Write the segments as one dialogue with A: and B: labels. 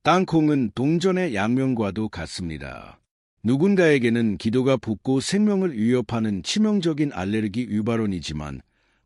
A: 땅콩은 동전의 양면과도 같습니다. 누군가에게는 기도가 붓고 생명을 위협하는 치명적인 알레르기 유발원이지만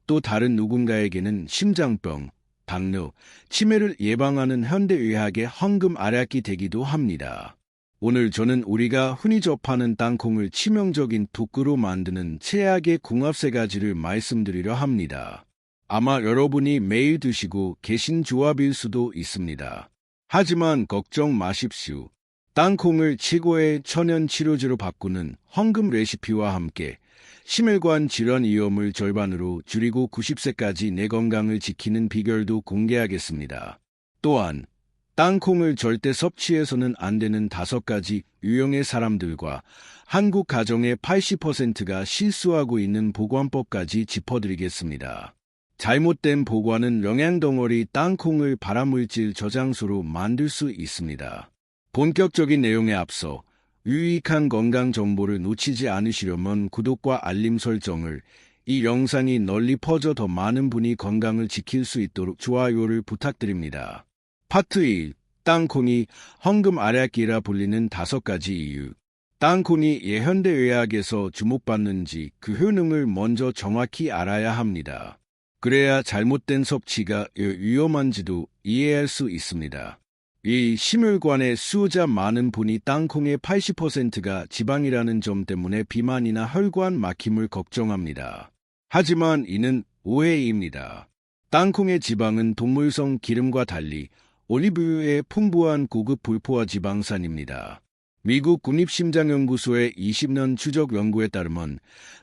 A: 또 다른 누군가에게는 심장병, 당뇨, 치매를 예방하는 현대의학의 황금알약이 되기도 합니다. 오늘 저는 우리가 흔히 접하는 땅콩을 치명적인 독으로 만드는 최악의 궁합 3가지를 말씀드리려 합니다. 아마 여러분이 매일 드시고 계신 조합일 수도 있습니다. 하지만 걱정 마십시오. 땅콩을 최고의 천연 치료제로 바꾸는 황금 레시피와 함께 심혈관 질환 위험을 절반으로 줄이고 90세까지 내 건강을 지키는 비결도 공개하겠습니다. 또한 땅콩을 절대 섭취해서는 안 되는 5가지 유형의 사람들과 한국 가정의 80%가 실수하고 있는 보관법까지 짚어드리겠습니다. 잘못된 보관은 영양덩어리 땅콩을 발암물질 저장소로 만들 수 있습니다. 본격적인 내용에 앞서 유익한 건강 정보를 놓치지 않으시려면 구독과 알림 설정을, 이 영상이 널리 퍼져 더 많은 분이 건강을 지킬 수 있도록 좋아요를 부탁드립니다. 파트 1. 땅콩이 황금알약이라 불리는 5가지 이유. 땅콩이 현대의학에서 주목받는지 그 효능을 먼저 정확히 알아야 합니다. 그래야 잘못된 섭취가 위험한지도 이해할 수 있습니다. 이 심혈관에 수요자 많은 분이 땅콩의 80%가 지방이라는 점 때문에 비만이나 혈관 막힘을 걱정합니다. 하지만 이는 오해입니다. 땅콩의 지방은 동물성 기름과 달리 올리브유의 풍부한 고급 불포화 지방산입니다. 미국 국립심장연구소의 20년 추적 연구에 따르면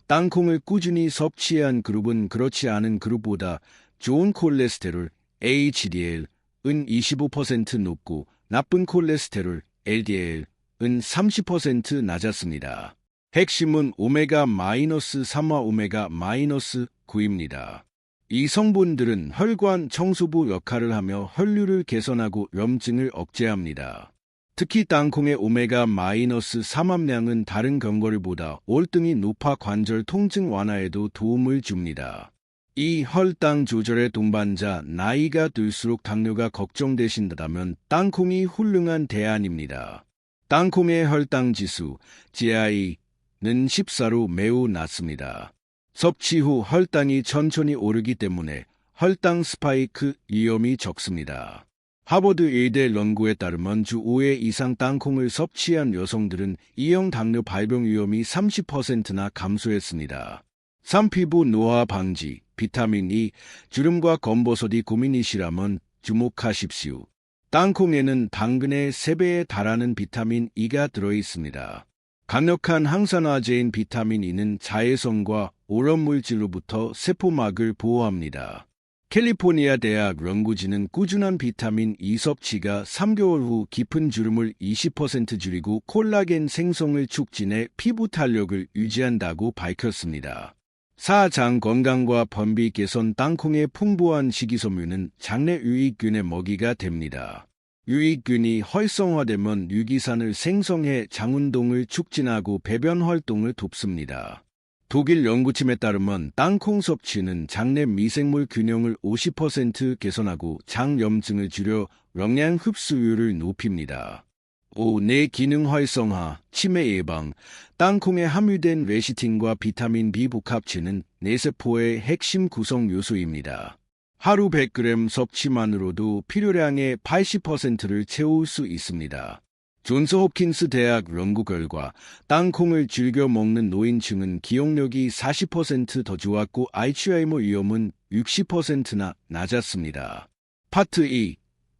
A: 땅콩을 꾸준히 섭취한 그룹은 그렇지 않은 그룹보다 좋은 콜레스테롤, HDL, 은 25% 높고 나쁜 콜레스테롤, LDL, 은 30% 낮았습니다. 핵심은 오메가-3와 오메가-9입니다. 이 성분들은 혈관 청소부 역할을 하며 혈류를 개선하고 염증을 억제합니다. 특히 땅콩의 오메가-3 함량은 다른 견과류보다 월등히 높아 관절 통증 완화에도 도움을 줍니다. 이 혈당 조절의 동반자, 나이가 들수록 당뇨가 걱정되신다면 땅콩이 훌륭한 대안입니다. 땅콩의 혈당 지수, GI는 14로 매우 낮습니다. 섭취 후 혈당이 천천히 오르기 때문에 혈당 스파이크 위험이 적습니다. 하버드 의대 연구에 따르면 주 5회 이상 땅콩을 섭취한 여성들은 2형 당뇨 발병 위험이 30%나 감소했습니다. 3. 피부 노화 방지, 비타민 E, 주름과 검버섯이 고민이시라면 주목하십시오. 땅콩에는 당근의 3배에 달하는 비타민 E가 들어있습니다. 강력한 항산화제인 비타민 E는 자외선과 오염물질로부터 세포막을 보호합니다. 캘리포니아 대학 연구진은 꾸준한 비타민 E 섭취가 3개월 후 깊은 주름을 20% 줄이고 콜라겐 생성을 촉진해 피부 탄력을 유지한다고 밝혔습니다. 4. 장 건강과 변비 개선. 땅콩의 풍부한 식이섬유는 장내 유익균의 먹이가 됩니다. 유익균이 활성화되면 유기산을 생성해 장운동을 촉진하고 배변 활동을 돕습니다. 독일 연구팀에 따르면 땅콩 섭취는 장내 미생물 균형을 50% 개선하고 장염증을 줄여 영양 흡수율을 높입니다. 5. 뇌 기능 활성화, 치매 예방. 땅콩에 함유된 레시틴과 비타민 B 복합체는 뇌세포의 핵심 구성 요소입니다. 하루 100g 섭취만으로도 필요량의 80%를 채울 수 있습니다. 존스 홉킨스 대학 연구 결과 땅콩을 즐겨 먹는 노인층은 기억력이 40% 더 좋았고 알츠하이머 위험은 60%나 낮았습니다. 파트 2.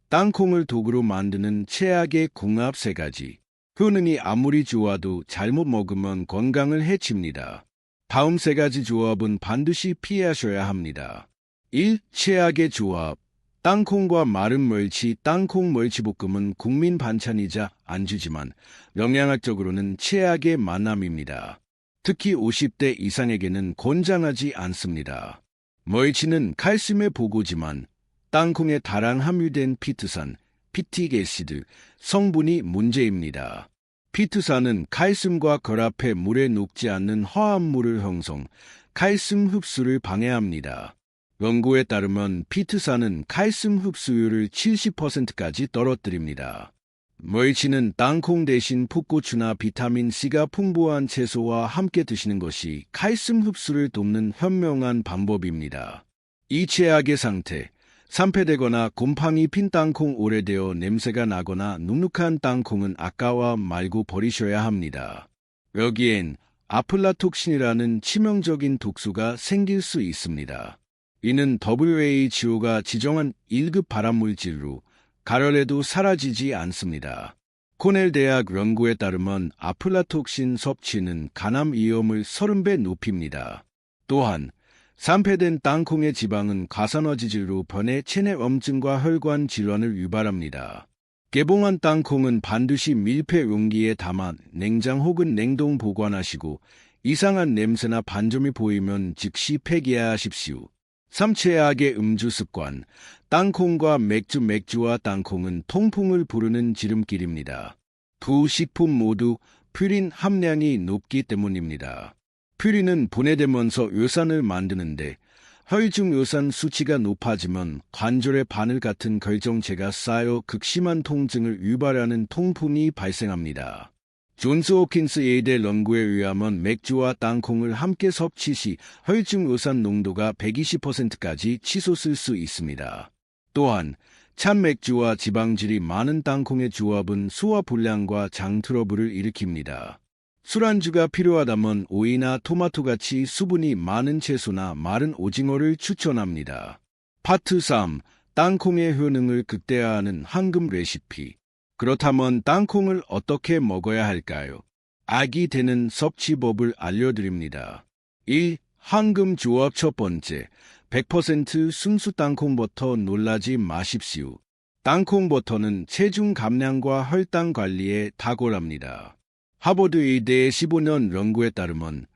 A: 땅콩을 독으로 만드는 최악의 궁합 3가지. 효능이 아무리 좋아도 잘못 먹으면 건강을 해칩니다. 다음 3가지 조합은 반드시 피하셔야 합니다. 1. 최악의 조합. 땅콩과 마른 멸치. 땅콩 멸치볶음은 국민 반찬이자 안주지만 영양학적으로는 최악의 만남입니다. 특히 50대 이상에게는 권장하지 않습니다. 멸치는 칼슘의 보고지만 땅콩에 다량 함유된 피트산, 피틱애시드 성분이 문제입니다. 피트산은 칼슘과 결합해 물에 녹지 않는 화합물을 형성, 칼슘 흡수를 방해합니다. 연구에 따르면 피트산은 칼슘 흡수율을 70%까지 떨어뜨립니다. 멸치는 땅콩 대신 풋고추나 비타민C가 풍부한 채소와 함께 드시는 것이 칼슘 흡수를 돕는 현명한 방법입니다. 이 최악의 상태, 산패되거나 곰팡이 핀 땅콩 오래되어 냄새가 나거나 눅눅한 땅콩은 아까워 말고 버리셔야 합니다. 여기엔 아플라톡신이라는 치명적인 독소가 생길 수 있습니다. 이는 WHO가 지정한 1급 발암물질로 가열해도 사라지지 않습니다. 코넬 대학 연구에 따르면 아플라톡신 섭취는 간암 위험을 30배 높입니다. 또한 산패된 땅콩의 지방은 가산화지질로 변해 체내염증과 혈관 질환을 유발합니다. 개봉한 땅콩은 반드시 밀폐 용기에 담아 냉장 혹은 냉동 보관하시고 이상한 냄새나 반점이 보이면 즉시 폐기하십시오. 3. 최악의 음주 습관. 땅콩과 맥주와 땅콩은 통풍을 부르는 지름길입니다. 두 식품 모두 퓨린 함량이 높기 때문입니다. 퓨린은 분해되면서 요산을 만드는데 혈중 요산 수치가 높아지면 관절에 바늘 같은 결정체가 쌓여 극심한 통증을 유발하는 통풍이 발생합니다. 존스 호킨스 예대 연구에 의하면 맥주와 땅콩을 함께 섭취 시 혈중 요산 농도가 120%까지 치솟을 수 있습니다. 또한 찬 맥주와 지방질이 많은 땅콩의 조합은 소화불량과 장 트러블을 일으킵니다. 술안주가 필요하다면 오이나 토마토같이 수분이 많은 채소나 마른 오징어를 추천합니다. 파트 3. 땅콩의 효능을 극대화하는 황금 레시피. 그렇다면 땅콩을 어떻게 먹어야 할까요? 악이 되는 섭취법을 알려드립니다. 1. 황금 조합. 첫 번째, 100% 순수 땅콩버터. 놀라지 마십시오. 땅콩버터는 체중 감량과 혈당 관리에 탁월합니다. 하버드 의대의 15년 연구에 따르면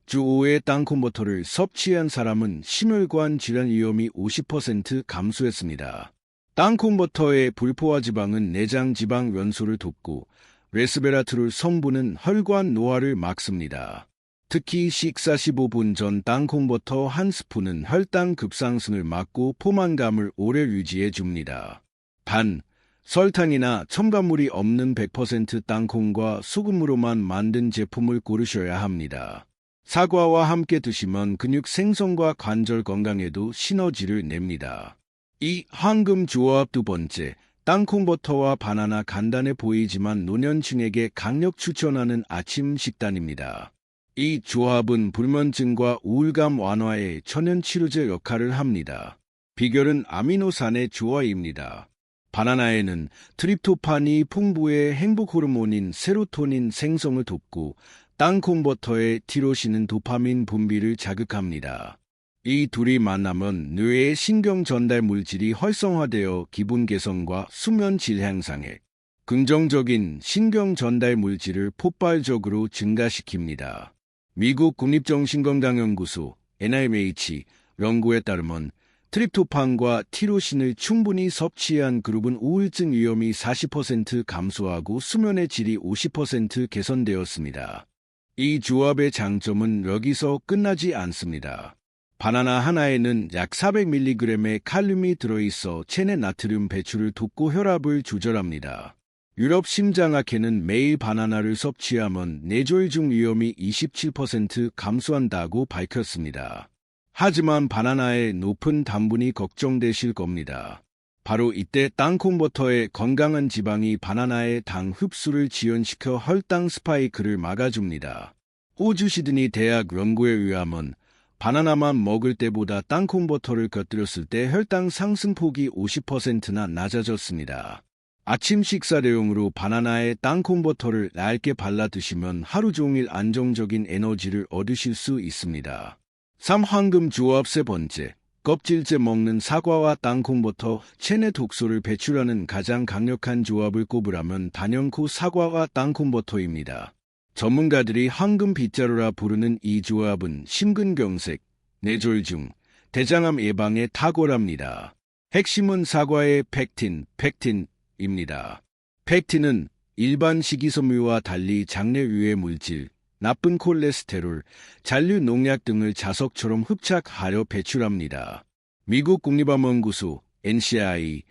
A: 주 5회 땅콩버터를 섭취한 사람은 심혈관 질환 위험이 50% 감소했습니다. 땅콩버터의 불포화 지방은 내장 지방 연소를 돕고 레스베라트롤 성분은 혈관 노화를 막습니다. 특히 식사 15분 전 땅콩버터 한 스푼은 혈당 급상승을 막고 포만감을 오래 유지해 줍니다. 단, 설탕이나 첨가물이 없는 100% 땅콩과 소금으로만 만든 제품을 고르셔야 합니다. 사과와 함께 드시면 근육 생성과 관절 건강에도 시너지를 냅니다. 2. 황금 조합. 두 번째, 땅콩버터와 바나나. 간단해 보이지만 노년층에게 강력 추천하는 아침 식단입니다. 이 조합은 불면증과 우울감 완화에 천연치료제 역할을 합니다. 비결은 아미노산의 조화입니다. 바나나에는 트립토판이 풍부해 행복 호르몬인 세로토닌 생성을 돕고 땅콩버터의 티로신은 도파민 분비를 자극합니다. 이 둘이 만나면 뇌의 신경 전달 물질이 활성화되어 기분 개선과 수면 질 향상에 긍정적인 신경 전달 물질을 폭발적으로 증가시킵니다. 미국 국립정신건강연구소 NIMH 연구에 따르면 트립토판과 티로신을 충분히 섭취한 그룹은 우울증 위험이 40% 감소하고 수면의 질이 50% 개선되었습니다. 이 조합의 장점은 여기서 끝나지 않습니다. 바나나 하나에는 약 400mg의 칼륨이 들어있어 체내 나트륨 배출을 돕고 혈압을 조절합니다. 유럽 심장학회는 매일 바나나를 섭취하면 뇌졸중 위험이 27% 감소한다고 밝혔습니다. 하지만 바나나의 높은 당분이 걱정되실 겁니다. 바로 이때 땅콩버터의 건강한 지방이 바나나의 당 흡수를 지연시켜 혈당 스파이크를 막아줍니다. 호주 시드니 대학 연구에 의하면 바나나만 먹을 때보다 땅콩버터를 곁들였을 때 혈당 상승폭이 50%나 낮아졌습니다. 아침 식사대용으로 바나나에 땅콩버터를 얇게 발라 드시면 하루 종일 안정적인 에너지를 얻으실 수 있습니다. 3. 황금 조합. 세 번째, 껍질째 먹는 사과와 땅콩버터. 체내 독소를 배출하는 가장 강력한 조합을 꼽으라면 단연코 사과와 땅콩버터입니다. 전문가들이 황금 빗자루라 부르는 이 조합은 심근경색, 뇌졸중, 대장암 예방에 탁월합니다. 핵심은 사과의 펙틴입니다. 펙틴은 일반 식이섬유와 달리 장내 유해 물질, 나쁜 콜레스테롤, 잔류 농약 등을 자석처럼 흡착하려 배출합니다. 미국 국립암연구소 NCI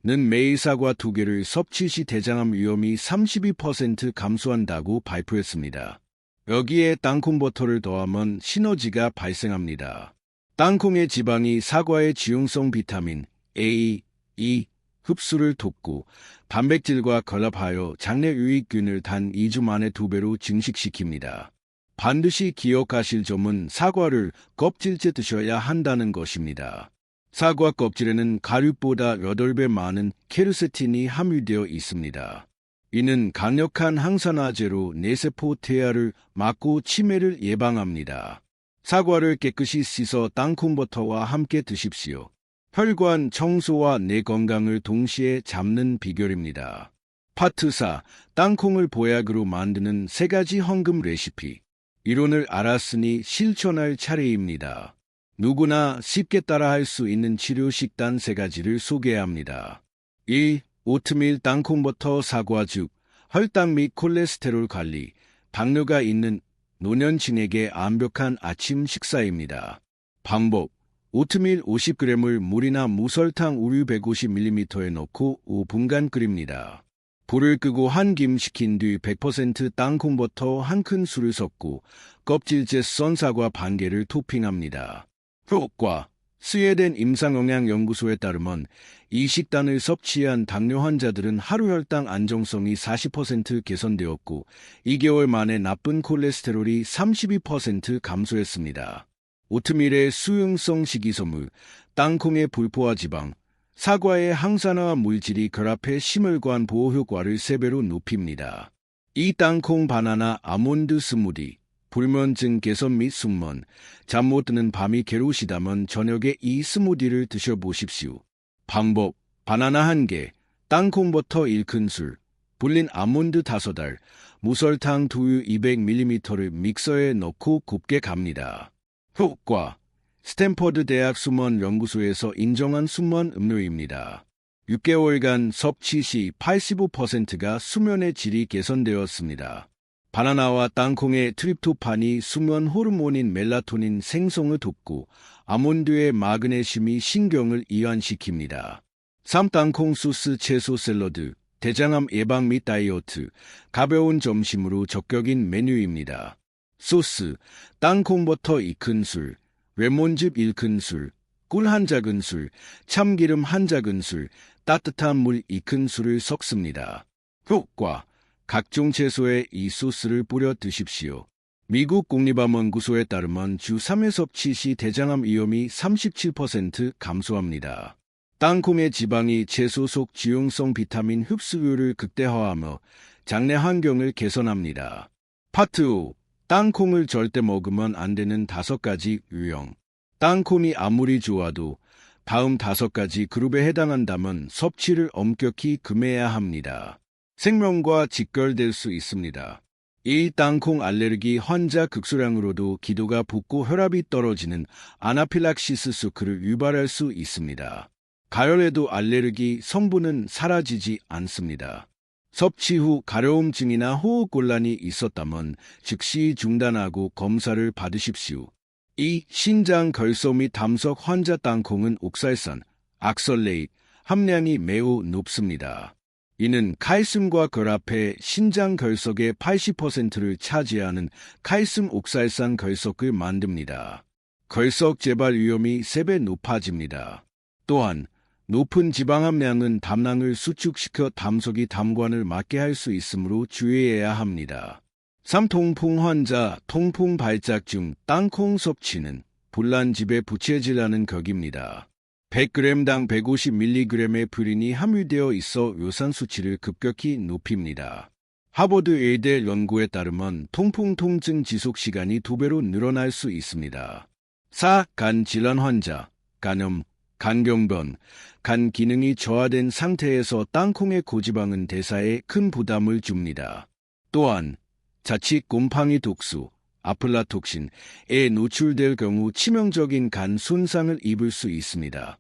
A: 매일 사과 2개를 섭취 시 대장암 위험이 32% 감소한다고 발표했습니다. 여기에 땅콩버터를 더하면 시너지가 발생합니다. 땅콩의 지방이 사과의 지용성 비타민 A, E 흡수를 돕고 단백질과 결합하여 장내 유익균을 단 2주 만에 2배로 증식시킵니다. 반드시 기억하실 점은 사과를 껍질째 드셔야 한다는 것입니다. 사과 껍질에는 가류보다 8배 많은 케르세틴이 함유되어 있습니다. 이는 강력한 항산화제로 뇌세포 퇴화를 막고 치매를 예방합니다. 사과를 깨끗이 씻어 땅콩버터와 함께 드십시오. 혈관 청소와 뇌 건강을 동시에 잡는 비결입니다. 파트 4. 땅콩을 보약으로 만드는 3가지 황금 레시피. 이론을 알았으니 실천할 차례입니다. 누구나 쉽게 따라할 수 있는 치료 식단 3가지를 소개합니다. 1. 오트밀 땅콩버터 사과죽. 혈당 및 콜레스테롤 관리, 당뇨가 있는 노년층에게 완벽한 아침 식사입니다. 방법. 오트밀 50g을 물이나 무설탕 우유 150ml에 넣고 5분간 끓입니다. 불을 끄고 한 김 식힌 뒤 100% 땅콩버터 1큰술을 섞고 껍질째 썬 사과 반 개를 토핑합니다. 효과. 스웨덴 임상영양연구소에 따르면 이 식단을 섭취한 당뇨 환자들은 하루 혈당 안정성이 40% 개선되었고 2개월 만에 나쁜 콜레스테롤이 32% 감소했습니다. 오트밀의 수용성 식이섬유, 땅콩의 불포화 지방, 사과의 항산화 물질이 결합해 심혈관 보호 효과를 3배로 높입니다. 이 땅콩 바나나 아몬드 스무디, 불면증 개선 및 숙면, 잠 못 드는 밤이 괴로우시다면 저녁에 이 스무디를 드셔보십시오. 방법. 바나나 1개, 땅콩버터 1큰술, 불린 아몬드 5알, 무설탕 두유 200ml를 믹서에 넣고 곱게 갑니다. 효과. 스탠퍼드 대학 수면 연구소에서 인정한 수면 음료입니다. 6개월간 섭취 시 85%가 수면의 질이 개선되었습니다. 바나나와 땅콩의 트립토판이 수면 호르몬인 멜라토닌 생성을 돕고 아몬드의 마그네슘이 신경을 이완시킵니다. 3. 땅콩 소스 채소 샐러드, 대장암 예방 및 다이어트, 가벼운 점심으로 적격인 메뉴입니다. 소스, 땅콩버터 2큰술, 레몬즙 1큰술, 꿀 1작은술, 참기름 1작은술, 따뜻한 물 2큰술을 섞습니다. 효과. 각종 채소에 이 소스를 뿌려 드십시오. 미국 국립암연구소에 따르면 주 3회 섭취 시 대장암 위험이 37% 감소합니다. 땅콩의 지방이 채소 속 지용성 비타민 흡수율을 극대화하며 장내 환경을 개선합니다. 파트 5. 땅콩을 절대 먹으면 안 되는 5가지 유형. 땅콩이 아무리 좋아도 다음 5가지 그룹에 해당한다면 섭취를 엄격히 금해야 합니다. 생명과 직결될 수 있습니다. 이 땅콩 알레르기 환자 극소량으로도 기도가 붓고 혈압이 떨어지는 아나필락시스 쇼크를 유발할 수 있습니다. 가열에도 알레르기 성분은 사라지지 않습니다. 섭취 후 가려움증이나 호흡곤란이 있었다면 즉시 중단하고 검사를 받으십시오. 2. 신장 결석 및 담석 환자 땅콩은 옥살산, 악설레이트 함량이 매우 높습니다. 이는 칼슘과 결합해 신장 결석의 80%를 차지하는 칼슘 옥살산 결석을 만듭니다. 결석 재발 위험이 3배 높아집니다. 또한 높은 지방 함량은 담낭을 수축시켜 담석이 담관을 막게 할 수 있으므로 주의해야 합니다. 3. 통풍 환자, 통풍 발작 중 땅콩 섭취는 불난집에 부채질하는 격입니다. 100g당 150mg의 푸린이 함유되어 있어 요산 수치를 급격히 높입니다. 하버드 의대 연구에 따르면 통풍 통증 지속 시간이 2배로 늘어날 수 있습니다. 4. 간 질환 환자, 간염, 간경변, 간 기능이 저하된 상태에서 땅콩의 고지방은 대사에 큰 부담을 줍니다. 또한 자칫 곰팡이 독소, 아플라톡신에 노출될 경우 치명적인 간 손상을 입을 수 있습니다.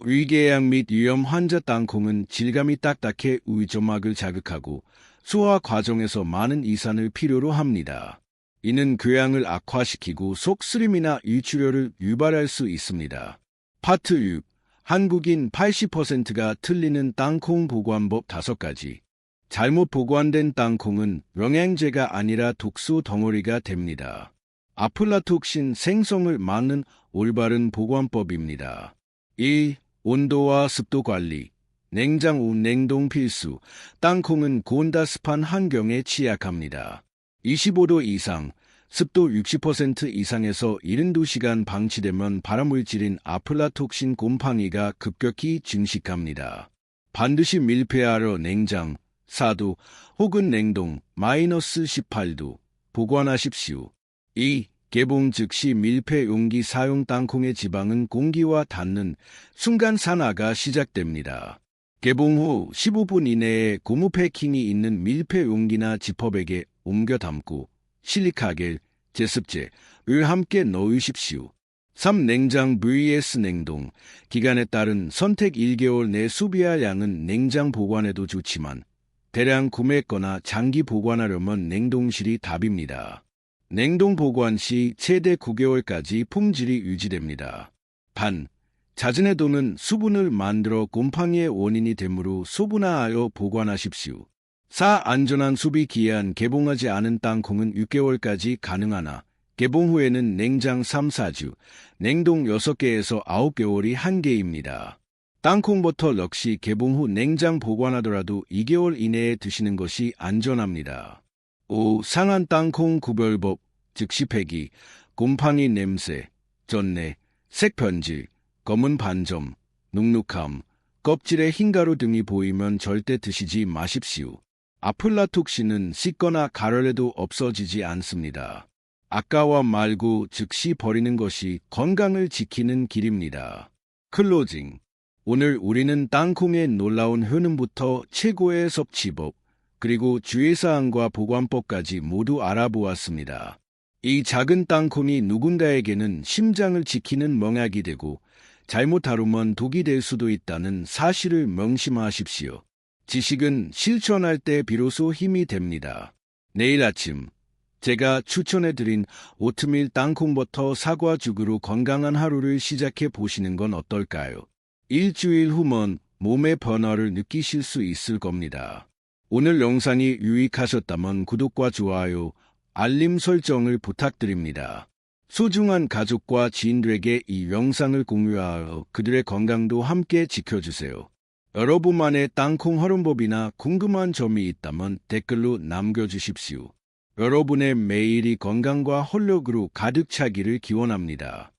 A: 위궤양 및 위염 환자 땅콩은 질감이 딱딱해 위점막을 자극하고 소화 과정에서 많은 이산을 필요로 합니다. 이는 궤양을 악화시키고 속쓰림이나 위출혈을 유발할 수 있습니다. 파트 6. 한국인 80%가 틀리는 땅콩 보관법 5가지. 잘못 보관된 땅콩은 영양제가 아니라 독소 덩어리가 됩니다. 아플라톡신 생성을 막는 올바른 보관법입니다. 1. 온도와 습도 관리. 냉장 후 냉동 필수. 땅콩은 고온다습한 환경에 취약합니다. 25도 이상, 습도 60% 이상에서 72시간 방치되면 발암물질인 아플라톡신 곰팡이가 급격히 증식합니다. 반드시 밀폐하러 냉장, 4도 혹은 냉동, 마이너스 18도 보관하십시오. 2. 개봉 즉시 밀폐 용기 사용. 땅콩의 지방은 공기와 닿는 순간 산화가 시작됩니다. 개봉 후 15분 이내에 고무 패킹이 있는 밀폐 용기나 지퍼백에 옮겨 담고 실리카겔, 제습제를 함께 넣으십시오. 3. 냉장 vs 냉동. 기간에 따른 선택. 1개월 내 소비할 양은 냉장 보관해도 좋지만 대량 구매했거나 장기 보관하려면 냉동실이 답입니다. 냉동 보관 시 최대 9개월까지 품질이 유지됩니다. 단, 잦은 해동은 수분을 만들어 곰팡이의 원인이 되므로 소분화하여 보관하십시오. 4. 안전한 소비 기한. 개봉하지 않은 땅콩은 6개월까지 가능하나 개봉 후에는 냉장 3-4주, 냉동 6개에서 9개월이 한계입니다. 땅콩버터 역시 개봉 후 냉장 보관하더라도 2개월 이내에 드시는 것이 안전합니다. 5. 상한 땅콩 구별법. 즉시 폐기, 곰팡이 냄새, 전내, 색 변질, 검은 반점, 눅눅함, 껍질에 흰가루 등이 보이면 절대 드시지 마십시오. 아플라톡신은 씻거나 가열해도 없어지지 않습니다. 아까워 말고 즉시 버리는 것이 건강을 지키는 길입니다. 클로징. 오늘 우리는 땅콩의 놀라운 효능부터 최고의 섭취법, 그리고 주의사항과 보관법까지 모두 알아보았습니다. 이 작은 땅콩이 누군가에게는 심장을 지키는 멍약이 되고 잘못 다루면 독이 될 수도 있다는 사실을 명심하십시오. 지식은 실천할 때 비로소 힘이 됩니다. 내일 아침 제가 추천해드린 오트밀 땅콩버터 사과죽으로 건강한 하루를 시작해 보시는 건 어떨까요? 일주일 후면 몸의 변화를 느끼실 수 있을 겁니다. 오늘 영상이 유익하셨다면 구독과 좋아요, 알림 설정을 부탁드립니다. 소중한 가족과 지인들에게 이 영상을 공유하여 그들의 건강도 함께 지켜주세요. 여러분만의 땅콩 활용법이나 궁금한 점이 있다면 댓글로 남겨주십시오. 여러분의 매일이 건강과 활력으로 가득 차기를 기원합니다.